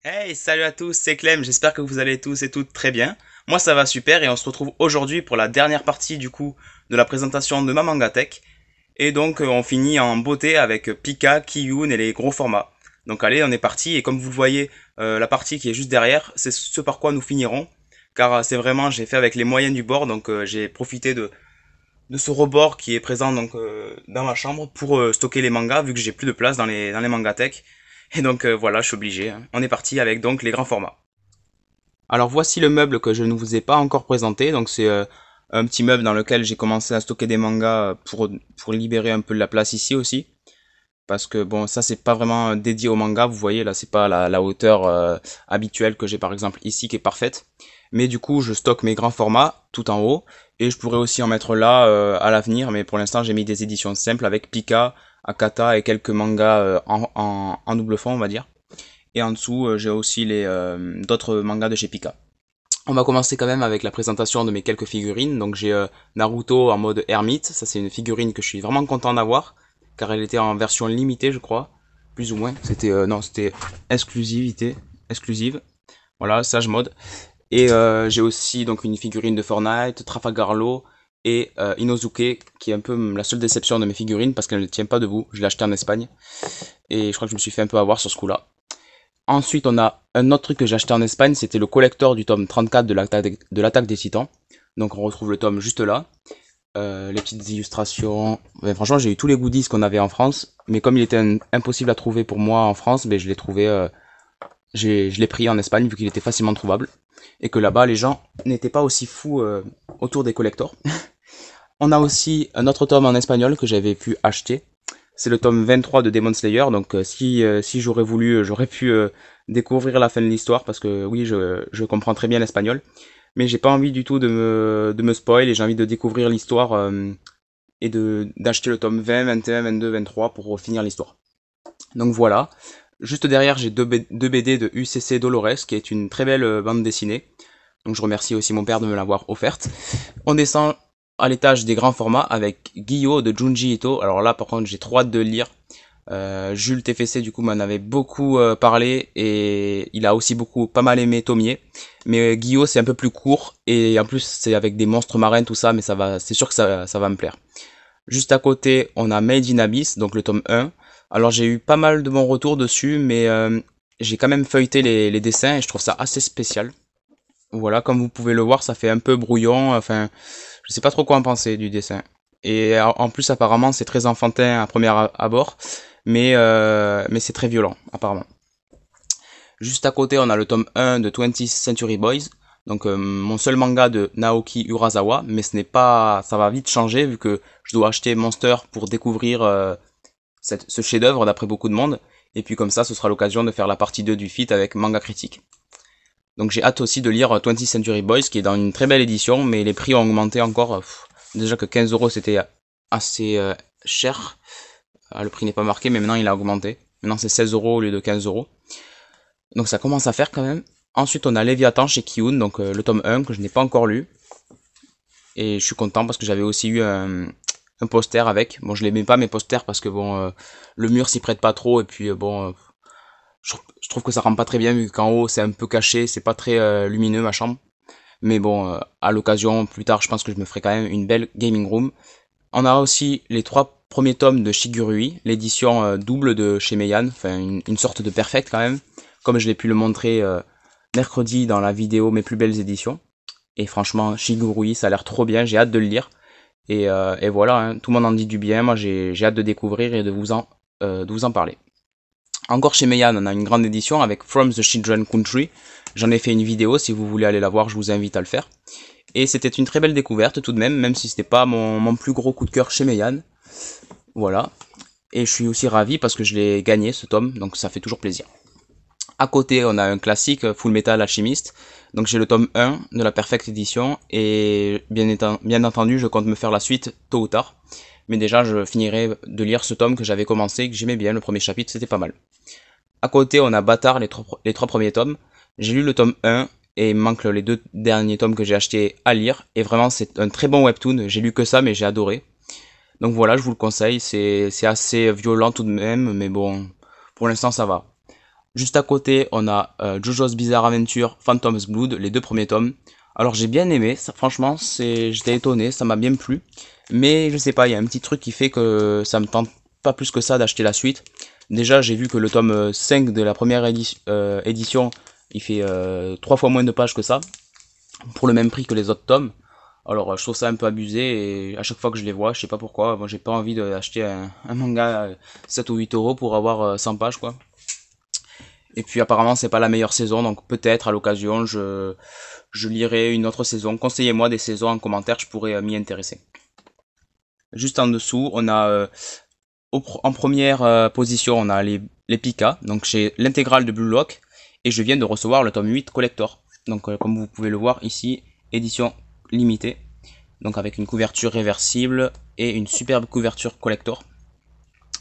Hey, salut à tous, c'est Clem, j'espère que vous allez tous et toutes très bien. Moi ça va super et on se retrouve aujourd'hui pour la dernière partie du coup de la présentation de ma Mangatech. Et donc on finit en beauté avec Pika, Kiyun et les gros formats. Donc allez, on est parti et comme vous le voyez, la partie qui est juste derrière, c'est ce par quoi nous finirons. Car c'est vraiment, j'ai fait avec les moyens du bord, donc j'ai profité de ce rebord qui est présent donc dans ma chambre pour stocker les mangas vu que j'ai plus de place dans les Mangatech. Et donc voilà, je suis obligé, hein. On est parti avec donc les grands formats. Alors voici le meuble que je ne vous ai pas encore présenté. Donc c'est un petit meuble dans lequel j'ai commencé à stocker des mangas pour libérer un peu de la place ici aussi. Parce que bon, ça c'est pas vraiment dédié au manga, vous voyez là c'est pas la hauteur habituelle que j'ai par exemple ici qui est parfaite. Mais du coup je stocke mes grands formats tout en haut et je pourrais aussi en mettre là à l'avenir, mais pour l'instant j'ai mis des éditions simples avec Pika, Akata et quelques mangas en double fond on va dire. Et en dessous j'ai aussi les d'autres mangas de chez Pika. On va commencer quand même avec la présentation de mes quelques figurines. Donc j'ai Naruto en mode ermite, ça c'est une figurine que je suis vraiment content d'avoir car elle était en version limitée, je crois, plus ou moins. C'était non, c'était exclusive. Voilà, sage mode. Et j'ai aussi donc une figurine de Fortnite, Trafalgar Law et Inosuke, qui est un peu la seule déception de mes figurines parce qu'elle ne tient pas debout. Je l'ai acheté en Espagne et je crois que je me suis fait un peu avoir sur ce coup-là. Ensuite, on a un autre truc que j'ai acheté en Espagne, c'était le collector du tome 34 de l'attaque des Titans. Donc on retrouve le tome juste là. Les petites illustrations. Mais franchement, j'ai eu tous les goodies qu'on avait en France. Mais comme il était impossible à trouver pour moi en France, je l'ai trouvé. Je l'ai pris en Espagne vu qu'il était facilement trouvable. Et que là-bas, les gens n'étaient pas aussi fous autour des collectors. On a aussi un autre tome en espagnol que j'avais pu acheter. C'est le tome 23 de Demon Slayer. Donc si j'aurais voulu, j'aurais pu découvrir la fin de l'histoire parce que oui, je comprends très bien l'espagnol. Mais j'ai pas envie du tout de me spoil et j'ai envie de découvrir l'histoire et d'acheter le tome 20, 21, 22, 23 pour finir l'histoire. Donc voilà. Juste derrière, j'ai deux BD de UCC Dolores, qui est une très belle bande dessinée. Donc je remercie aussi mon père de me l'avoir offerte. On descend à l'étage des grands formats avec Guillaume de Junji Ito. Alors là, par contre, j'ai trop hâte de le lire. Jules TFC du coup m'en avait beaucoup parlé et il a aussi pas mal aimé Tomie. Mais Guillaume c'est un peu plus court et en plus c'est avec des monstres marins tout ça, mais c'est sûr que ça va me plaire. Juste à côté, on a Made in Abyss, donc le tome 1. Alors j'ai eu pas mal de bons retours dessus, mais j'ai quand même feuilleté les dessins et je trouve ça assez spécial. Voilà, comme vous pouvez le voir, ça fait un peu brouillon, enfin, je sais pas trop quoi en penser du dessin. Et en plus, apparemment, c'est très enfantin à premier abord, mais c'est très violent, apparemment. Juste à côté, on a le tome 1 de 20th Century Boys, donc mon seul manga de Naoki Urasawa, mais ce n'est pas, ça va vite changer vu que je dois acheter Monster pour découvrir ce chef-d'œuvre d'après beaucoup de monde, et puis comme ça, ce sera l'occasion de faire la partie 2 du feat avec Manga Critique. Donc j'ai hâte aussi de lire 20th Century Boys, qui est dans une très belle édition, mais les prix ont augmenté encore. Déjà que 15 € c'était assez cher. Le prix n'est pas marqué, mais maintenant il a augmenté. Maintenant c'est 16 € au lieu de 15 €. Donc ça commence à faire quand même. Ensuite on a Léviathan chez Kiyun, donc le tome 1 que je n'ai pas encore lu. Et je suis content parce que j'avais aussi eu un poster avec. Bon, je les mets pas mes posters parce que bon, le mur s'y prête pas trop et puis bon, je trouve que ça rend pas très bien vu qu'en haut c'est un peu caché, c'est pas très lumineux ma chambre. Mais bon, à l'occasion, plus tard, je pense que je me ferai quand même une belle gaming room. On a aussi les 3 premiers tomes de Shigurui, l'édition double de chez Meian, enfin une sorte de perfect quand même, comme je l'ai pu le montrer mercredi dans la vidéo Mes plus belles éditions. Et franchement, Shigurui, ça a l'air trop bien, j'ai hâte de le lire. Et voilà, hein, tout le monde en dit du bien, moi j'ai hâte de découvrir et de vous en parler. Encore chez Meian, on a une grande édition avec From the Children Country. J'en ai fait une vidéo, si vous voulez aller la voir, je vous invite à le faire. Et c'était une très belle découverte tout de même si c'était pas mon plus gros coup de cœur chez Meian. Voilà. Et je suis aussi ravi parce que je l'ai gagné ce tome, donc ça fait toujours plaisir. À côté, on a un classique, Full Metal Alchemist. Donc j'ai le tome 1 de la Perfect Edition et bien entendu, je compte me faire la suite tôt ou tard. Mais déjà, je finirai de lire ce tome que j'avais commencé, que j'aimais bien, le premier chapitre, c'était pas mal. À côté, on a Bâtard, les 3 premiers tomes. J'ai lu le tome 1 et il me manque les 2 derniers tomes que j'ai achetés à lire. Et vraiment, c'est un très bon webtoon. J'ai lu que ça, mais j'ai adoré. Donc voilà, je vous le conseille. C'est assez violent tout de même, mais bon, pour l'instant, ça va. Juste à côté, on a JoJo's Bizarre Adventure, Phantom's Blood, les deux premiers tomes. Alors j'ai bien aimé, ça, franchement, j'étais étonné, ça m'a bien plu. Mais je sais pas, il y a un petit truc qui fait que ça me tente pas plus que ça d'acheter la suite. Déjà, j'ai vu que le tome 5 de la première édition, il fait 3 fois moins de pages que ça, pour le même prix que les autres tomes. Alors je trouve ça un peu abusé et à chaque fois que je les vois, je sais pas pourquoi, moi j'ai pas envie d'acheter un manga 7 ou 8 euros pour avoir 100 pages quoi. Et puis apparemment c'est pas la meilleure saison, donc peut-être à l'occasion je lirai une autre saison. Conseillez-moi des saisons en commentaire, je pourrais m'y intéresser. Juste en dessous, on a en première position, on a les Pika, donc j'ai l'intégrale de Blue Lock, et je viens de recevoir le tome 8 collector. Donc comme vous pouvez le voir ici, édition limitée, donc avec une couverture réversible et une superbe couverture collector.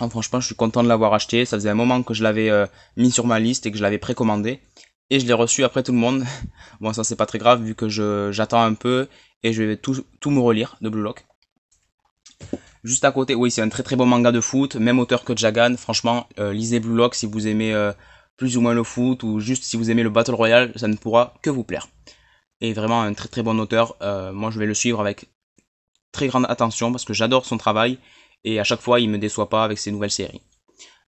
Ah, franchement, je suis content de l'avoir acheté. Ça faisait un moment que je l'avais mis sur ma liste et que je l'avais précommandé. Et je l'ai reçu après tout le monde. Bon, ça c'est pas très grave vu que j'attends un peu et je vais tout me relire de Blue Lock. Juste à côté, oui, c'est un très très bon manga de foot, même auteur que Jagan. Franchement, lisez Blue Lock si vous aimez plus ou moins le foot ou juste si vous aimez le Battle Royale, ça ne pourra que vous plaire. Et vraiment un très très bon auteur. Moi, je vais le suivre avec très grande attention parce que j'adore son travail et à chaque fois, il me déçoit pas avec ses nouvelles séries.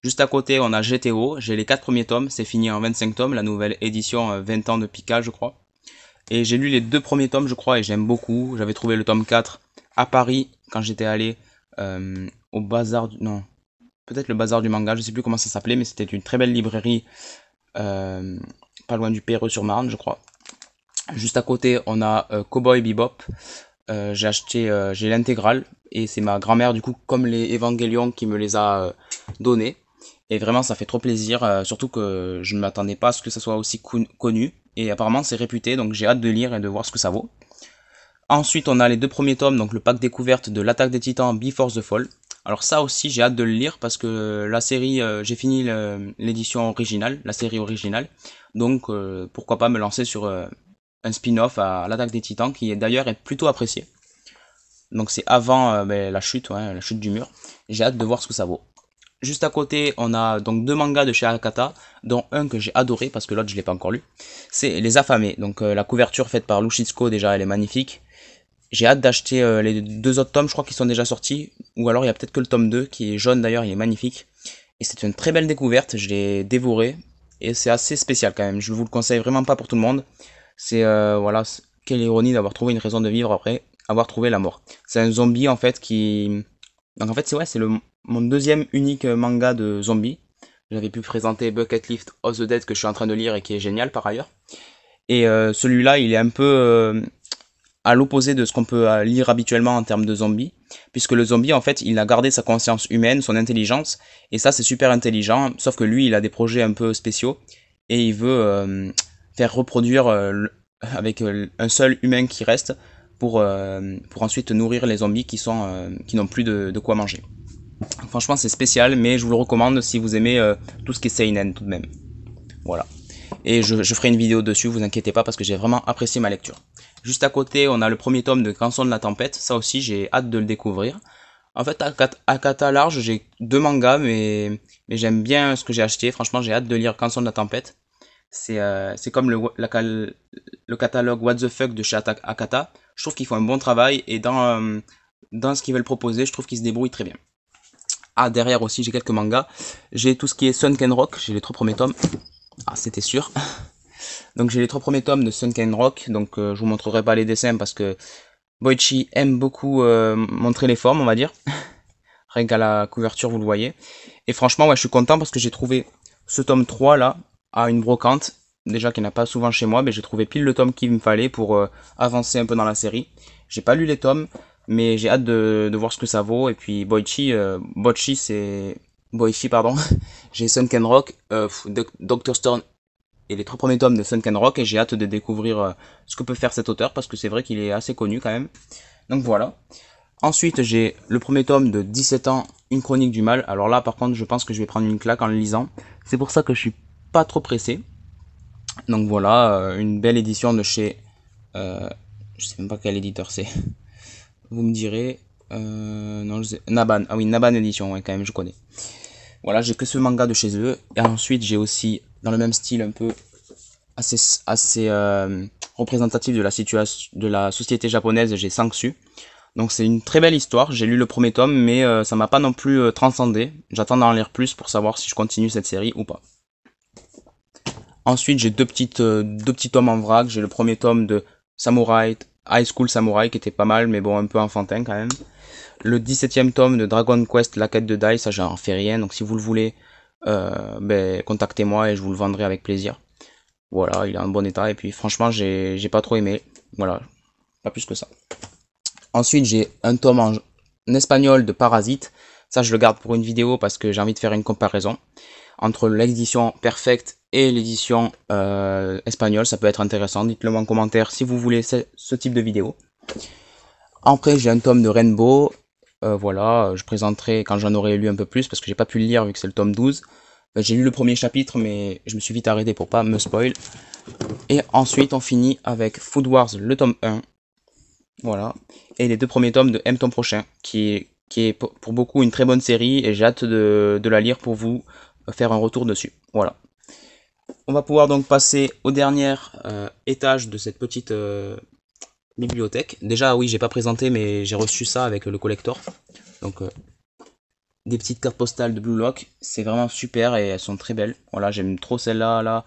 Juste à côté, on a GTO. J'ai les 4 premiers tomes. C'est fini en 25 tomes. La nouvelle édition 20 ans de Pika, je crois. Et j'ai lu les 2 premiers tomes, je crois, et j'aime beaucoup. J'avais trouvé le tome 4 à Paris quand j'étais allé au bazar du... Non, peut-être le bazar du manga. Je sais plus comment ça s'appelait, mais c'était une très belle librairie pas loin du Perreux-sur-Marne, je crois. Juste à côté, on a Cowboy Bebop. J'ai l'intégrale et c'est ma grand-mère du coup comme les Evangelion qui me les a donnés et vraiment ça fait trop plaisir, surtout que je ne m'attendais pas à ce que ça soit aussi connu et apparemment c'est réputé donc j'ai hâte de lire et de voir ce que ça vaut. Ensuite on a les 2 premiers tomes, donc le pack découverte de l'Attaque des Titans Before the Fall. Alors ça aussi j'ai hâte de le lire parce que la série, j'ai fini l'édition originale, la série originale, donc pourquoi pas me lancer sur un spin-off à l'Attaque des Titans qui d'ailleurs est plutôt apprécié. Donc c'est avant la chute, ouais, la chute du mur. J'ai hâte de voir ce que ça vaut. Juste à côté, on a donc 2 mangas de chez Akata, dont un que j'ai adoré parce que l'autre je l'ai pas encore lu. C'est Les Affamés. Donc la couverture faite par Lushitsuko déjà elle est magnifique. J'ai hâte d'acheter les 2 autres tomes, je crois qu'ils sont déjà sortis. Ou alors il y a peut-être que le tome 2 qui est jaune d'ailleurs, il est magnifique. Et c'est une très belle découverte, je l'ai dévoré. Et c'est assez spécial quand même, je vous le conseille vraiment pas pour tout le monde. C'est voilà, quelle ironie d'avoir trouvé une raison de vivre après avoir trouvé la mort. C'est un zombie en fait qui... Donc en fait c'est ouais, c'est mon deuxième unique manga de zombie. J'avais pu présenter Bucket List of the Dead que je suis en train de lire et qui est génial par ailleurs. Et celui-là il est un peu à l'opposé de ce qu'on peut lire habituellement en termes de zombies, puisque le zombie en fait il a gardé sa conscience humaine, son intelligence, et ça c'est super intelligent, sauf que lui il a des projets un peu spéciaux, et il veut faire reproduire avec un seul humain qui reste pour ensuite nourrir les zombies qui n'ont plus de quoi manger. Franchement c'est spécial, mais je vous le recommande si vous aimez tout ce qui est seinen tout de même. Voilà. Et je ferai une vidéo dessus, vous inquiétez pas, parce que j'ai vraiment apprécié ma lecture. Juste à côté, on a le premier tome de Canson de la Tempête, ça aussi j'ai hâte de le découvrir. En fait, à Kata large, j'ai 2 mangas, mais j'aime bien ce que j'ai acheté. Franchement, j'ai hâte de lire Canson de la Tempête. C'est comme le catalogue What the Fuck de chez Akata. Je trouve qu'ils font un bon travail et dans ce qu'ils veulent proposer, je trouve qu'ils se débrouillent très bien. Ah, derrière aussi, j'ai quelques mangas. J'ai tout ce qui est Sunken Rock, j'ai les 3 premiers tomes. Ah, c'était sûr. Donc j'ai les 3 premiers tomes de Sunken Rock, donc je vous montrerai pas les dessins parce que Boichi aime beaucoup montrer les formes, on va dire. Rien qu'à la couverture, vous le voyez. Et franchement, ouais, je suis content parce que j'ai trouvé ce tome 3 là à une brocante. Déjà qu'il n'y en a pas souvent chez moi, mais j'ai trouvé pile le tome qu'il me fallait pour avancer un peu dans la série. J'ai pas lu les tomes, mais j'ai hâte de voir ce que ça vaut. Et puis Boichi c'est... Boichi, pardon. J'ai Sunken Rock, Dr. Stone et les 3 premiers tomes de Sunken Rock et j'ai hâte de découvrir ce que peut faire cet auteur parce que c'est vrai qu'il est assez connu quand même. Donc voilà. Ensuite j'ai le premier tome de 17 ans, Une chronique du mal. Alors là par contre je pense que je vais prendre une claque en le lisant. C'est pour ça que je suis pas trop pressé. Donc voilà, une belle édition de chez... je sais même pas quel éditeur c'est. Vous me direz... non, je sais... Naban. Ah oui, Naban édition, ouais quand même je connais. Voilà, j'ai que ce manga de chez eux. Et ensuite, j'ai aussi, dans le même style un peu assez représentatif de la situation de la société japonaise, j'ai Sanxu. Donc c'est une très belle histoire. J'ai lu le premier tome, mais ça m'a pas non plus transcendé. J'attends d'en lire plus pour savoir si je continue cette série ou pas. Ensuite, j'ai deux petits tomes en vrac. J'ai le premier tome de Samurai, High School Samurai, qui était pas mal, mais bon, un peu enfantin quand même. Le 17e tome de Dragon Quest, la quête de Dai, ça j'en fais rien. Donc si vous le voulez, contactez-moi et je vous le vendrai avec plaisir. Voilà, il est en bon état. Et puis franchement, j'ai pas trop aimé. Voilà, pas plus que ça. Ensuite, j'ai un tome en espagnol de Parasite. Ça, je le garde pour une vidéo parce que j'ai envie de faire une comparaison entre l'édition perfecte et l'édition espagnole. Ça peut être intéressant. Dites-le moi en commentaire si vous voulez ce type de vidéo. Après, j'ai un tome de Rainbow. Voilà, je présenterai quand j'en aurai lu un peu plus parce que j'ai pas pu le lire vu que c'est le tome 12. J'ai lu le premier chapitre, mais je me suis vite arrêté pour pas me spoil. Et ensuite, on finit avec Food Wars, le tome 1. Voilà. Et les deux premiers tomes de M ton prochain, qui est pour beaucoup une très bonne série, et j'ai hâte de la lire pour vous faire un retour dessus. Voilà. On va pouvoir donc passer au dernier étage de cette petite bibliothèque. Déjà, oui, j'ai pas présenté, mais j'ai reçu ça avec le collector. Donc, des petites cartes postales de Blue Lock. C'est vraiment super et elles sont très belles. Voilà, j'aime trop celle-là, là.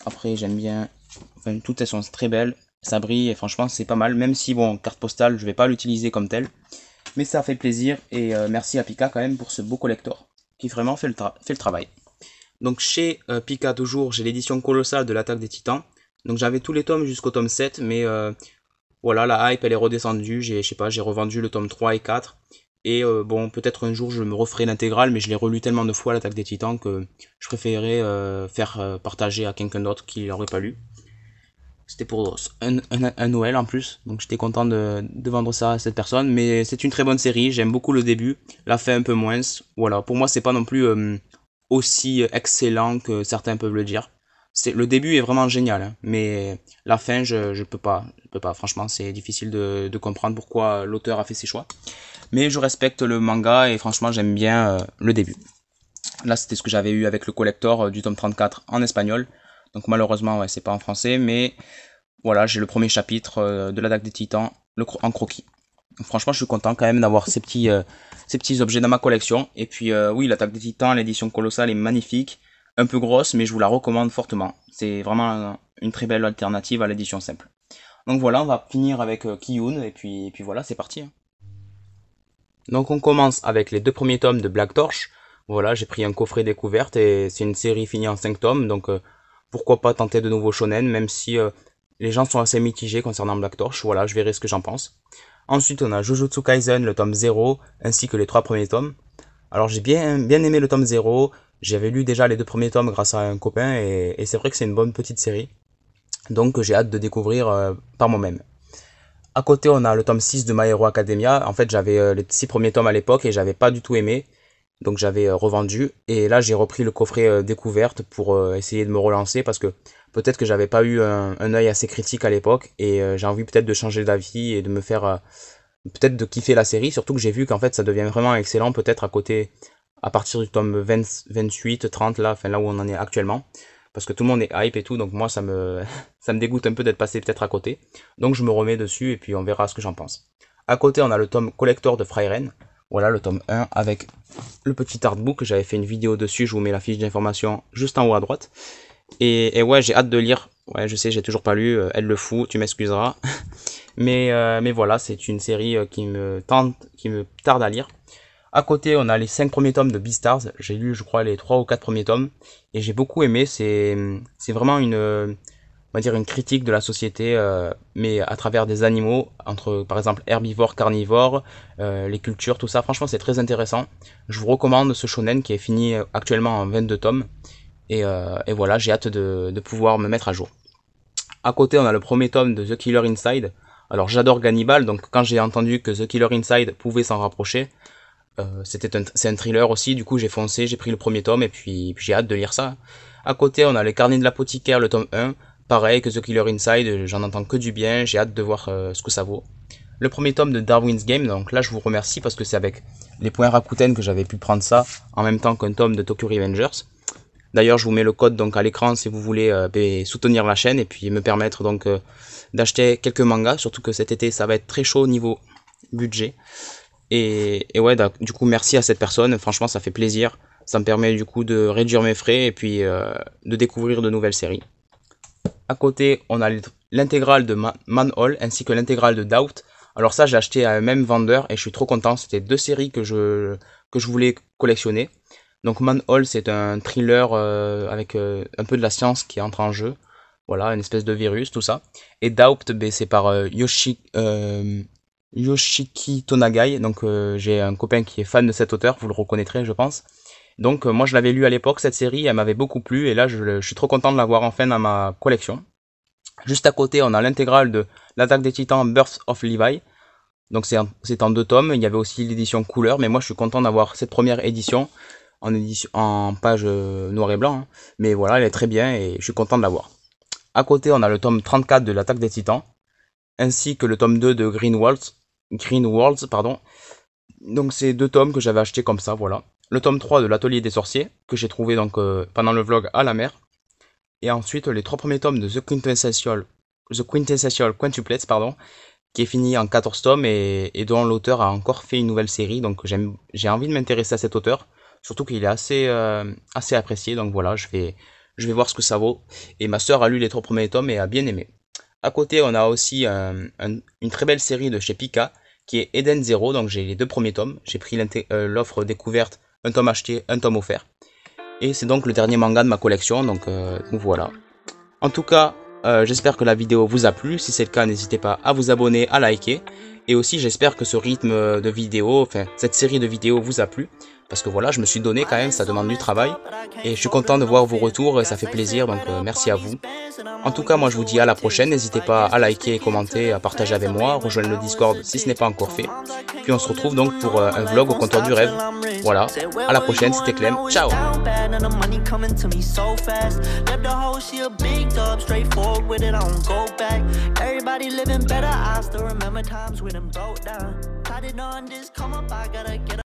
Après, j'aime bien... Enfin, toutes elles sont très belles. Ça brille et franchement, c'est pas mal. Même si, bon, carte postale, je vais pas l'utiliser comme telle. Mais ça fait plaisir et merci à Pika quand même pour ce beau collector qui vraiment fait le travail. Donc chez Pika toujours, j'ai l'édition colossale de l'attaque des titans. Donc j'avais tous les tomes jusqu'au tome 7, mais voilà, la hype elle est redescendue. Je sais pas, j'ai revendu le tome 3 et 4. Et bon, peut-être un jour je me referai l'intégrale, mais je l'ai relu tellement de fois l'attaque des titans que je préférerais faire partager à quelqu'un d'autre qui l'aurait pas lu. C'était pour un Noël en plus, donc j'étais content de vendre ça à cette personne. Mais c'est une très bonne série, j'aime beaucoup le début, la fin un peu moins. Voilà, pour moi c'est pas non plus aussi excellent que certains peuvent le dire. Le début est vraiment génial, hein, mais la fin je peux pas. Franchement, c'est difficile de comprendre pourquoi l'auteur a fait ses choix. Mais je respecte le manga et franchement j'aime bien le début. Là c'était ce que j'avais eu avec le collector du tome 34 en espagnol. Donc malheureusement, ouais, c'est pas en français, mais voilà, j'ai le premier chapitre de l'attaque des titans en croquis. Donc, franchement, je suis content quand même d'avoir ces petits objets dans ma collection. Et puis oui, l'attaque des titans, l'édition colossale est magnifique, un peu grosse, mais je vous la recommande fortement. C'est vraiment une très belle alternative à l'édition simple. Donc voilà, on va finir avec Kiyun, et puis voilà, c'est parti. Donc on commence avec les deux premiers tomes de Black Torch. Voilà, j'ai pris un coffret découverte et c'est une série finie en 5 tomes, donc pourquoi pas tenter de nouveaux shonen, même si les gens sont assez mitigés concernant Black Torch. Voilà, je verrai ce que j'en pense. Ensuite, on a Jujutsu Kaisen, le tome 0, ainsi que les 3 premiers tomes. Alors, j'ai bien aimé le tome 0. J'avais lu déjà les 2 premiers tomes grâce à un copain, et c'est vrai que c'est une bonne petite série. Donc, j'ai hâte de découvrir par moi-même. À côté, on a le tome 6 de My Hero Academia. En fait, j'avais les 6 premiers tomes à l'époque, et j'avais pas du tout aimé. Donc j'avais revendu et là j'ai repris le coffret découverte pour essayer de me relancer parce que peut-être que j'avais pas eu un œil assez critique à l'époque et j'ai envie peut-être de changer d'avis et de me faire peut-être de kiffer la série, surtout que j'ai vu qu'en fait ça devient vraiment excellent peut-être à côté à partir du tome 20, 28, 30 là, enfin là où on en est actuellement parce que tout le monde est hype et tout, donc moi ça me ça me dégoûte un peu d'être passé peut-être à côté. Donc je me remets dessus et puis on verra ce que j'en pense. À côté, on a le tome collector de Frieren. Voilà le tome 1 avec le petit artbook. J'avais fait une vidéo dessus, je vous mets la fiche d'information juste en haut à droite. Et ouais, j'ai hâte de lire. Ouais, je sais, j'ai toujours pas lu. Elle le fout, tu m'excuseras. Mais voilà, c'est une série qui me tarde à lire. À côté, on a les 5 premiers tomes de Beastars. J'ai lu, je crois, les 3 ou 4 premiers tomes. Et j'ai beaucoup aimé. C'est vraiment on va dire une critique de la société, mais à travers des animaux, entre par exemple herbivores, carnivores, les cultures, tout ça. Franchement, c'est très intéressant. Je vous recommande ce shonen qui est fini actuellement en 22 tomes. Et voilà, j'ai hâte de pouvoir me mettre à jour. À côté, on a le premier tome de The Killer Inside. Alors, j'adore Gannibal, donc quand j'ai entendu que The Killer Inside pouvait s'en rapprocher, c'est un thriller aussi. Du coup, j'ai foncé, j'ai pris le premier tome et puis j'ai hâte de lire ça. À côté, on a les Carnets de l'apothicaire, le tome 1. Pareil que The Killer Inside, j'en entends que du bien, j'ai hâte de voir ce que ça vaut. le premier tome de Darwin's Game. Donc là je vous remercie parce que c'est avec les points Rakuten que j'avais pu prendre ça en même temps qu'un tome de Tokyo Revengers. D'ailleurs je vous mets le code donc à l'écran si vous voulez soutenir la chaîne et puis me permettre donc d'acheter quelques mangas, surtout que cet été ça va être très chaud au niveau budget. Et ouais, du coup merci à cette personne, franchement ça fait plaisir, ça me permet du coup de réduire mes frais et puis de découvrir de nouvelles séries. À côté on a l'intégrale de Manhole ainsi que l'intégrale de Doubt. Alors ça j'ai acheté à un même vendeur et je suis trop content, c'était deux séries que je voulais collectionner. Donc Manhole c'est un thriller avec un peu de la science qui entre en jeu, voilà, une espèce de virus, tout ça. Et Doubt c'est par Yoshiki Tonagai, donc j'ai un copain qui est fan de cet auteur, vous le reconnaîtrez je pense. Donc moi je l'avais lu à l'époque cette série, elle m'avait beaucoup plu et là je suis trop content de l'avoir enfin dans ma collection. Juste à côté on a l'intégrale de l'Attaque des Titans Birth of Levi. Donc c'est en 2 tomes, il y avait aussi l'édition couleur, mais moi je suis content d'avoir cette première édition en page noir et blanc, hein. Mais voilà, elle est très bien et je suis content de l'avoir. À côté on a le tome 34 de l'Attaque des Titans, ainsi que le tome 2 de Green Worlds, pardon. Donc c'est 2 tomes que j'avais acheté comme ça, voilà. Le tome 3 de l'Atelier des Sorciers, que j'ai trouvé donc pendant le vlog à la mer. Et ensuite les 3 premiers tomes de The Quintessential Quintuplets, pardon, qui est fini en 14 tomes et dont l'auteur a encore fait une nouvelle série. Donc j'ai envie de m'intéresser à cet auteur, surtout qu'il est assez apprécié, donc voilà, je vais voir ce que ça vaut. Et ma soeur a lu les 3 premiers tomes et a bien aimé. À côté, on a aussi une très belle série de chez Pika, qui est Eden Zero, donc j'ai les 2 premiers tomes. J'ai pris l'offre découverte, un tome acheté, un tome offert. Et c'est donc le dernier manga de ma collection, donc voilà. En tout cas, j'espère que la vidéo vous a plu. Si c'est le cas, n'hésitez pas à vous abonner, à liker. Et aussi, j'espère que ce rythme de vidéo, enfin, cette série de vidéos vous a plu. Parce que voilà, je me suis donné quand même, ça demande du travail. Et je suis content de voir vos retours, et ça fait plaisir, donc merci à vous. En tout cas, moi je vous dis à la prochaine, n'hésitez pas à liker, commenter, à partager avec moi, rejoindre le Discord si ce n'est pas encore fait. Puis on se retrouve donc pour un vlog au comptoir du rêve. Voilà, à la prochaine, c'était Clem, ciao!